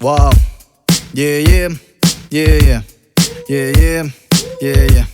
Wow. Yeah, yeah, yeah, yeah, yeah, yeah, yeah, yeah.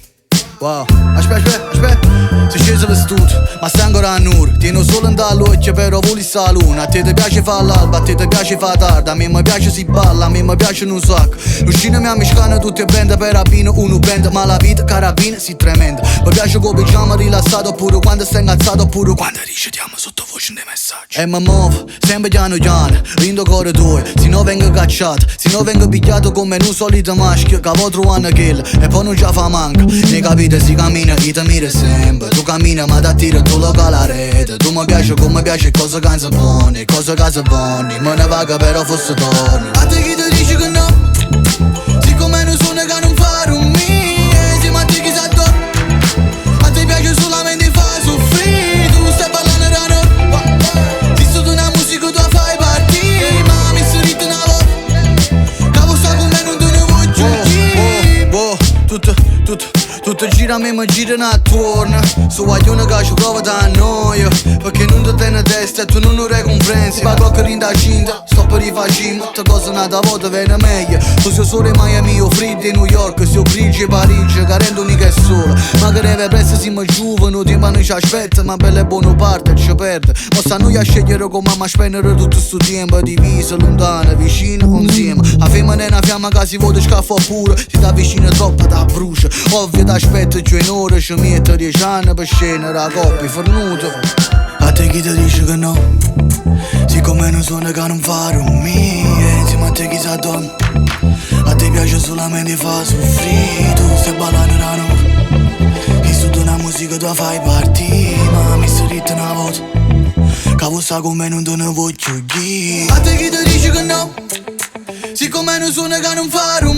Wow. Aspetta. Si è sceso vestito, ma stai ancora a nur. Tieno solo in dall'occhio, però voli sta luna. A te ti piace fa l'alba, a te ti piace fa tarda. A me mi piace si balla, a me mi piace un sacco. L'uscina mi ammiscano tutte band per abino, uno band. Ma la vita carabina si tremenda. Mi piace come pigiama rilassato, oppure quando stai ingazzato, oppure quando ricetiamo sottovoce dei messaggi. E mi muovo, sempre piano piano, rindo corridoio. Se no vengo cacciato, se no vengo pigliato come un solito maschio. Che vo trovando kill, e poi non già fa manca. Ne capite, si cammina, io ti miro sempre. Tu cammina ma ti attiro tu lo la rete. Tu mi piace come piace cose che si buone, cose che si buone. Me ne vaga però fosse torno. A te chi ti dice che no? Siccome non suona che non fa un mio. Sì ma te chi sa do? A te piace solamente fa soffrire. Tu stai parlando da no. Se tu una musica tu fai partire. Ma mi sono detto una volta cavo sta con me non te ne voglio dire. Tutto gira a me ma girano attorno. So guaglione che ci prova da noia. Perché non ti tiene testa e tu non lo recomprensi. Ma qualche rinda cinta, sto per rifacendo. Molte cose nata volta viene meglio. Tu sei solo in Miami o freddo in New York. Se grigi e Parigi, carendo unica è sola. Ma che deve presto siamo giovani, tempo non ci aspetta. Ma bella e buona parte ci perde. Ma stanno a scegliere come ma spendere tutto sto tempo. Diviso, lontano, vicino, insieme. A femmina è una fiamma che si vuole scaffare pure. Si sta vicino troppo, da brucia. Ovvio da aspetto giù in ora, ci metto 10 anni per scendere la coppia fornuta. A te chi ti dice che no? Siccome non suona che non fa un mio. Insieme a te chi sa donna. A te piace solamente fa soffrire. Tu stai ballando da no. Che su una musica tu fai partire. Ma mi sei detto una volta cavo sta con me non te ne voglio dire. A te chi ti dice che no? Siccome non suona che non fa un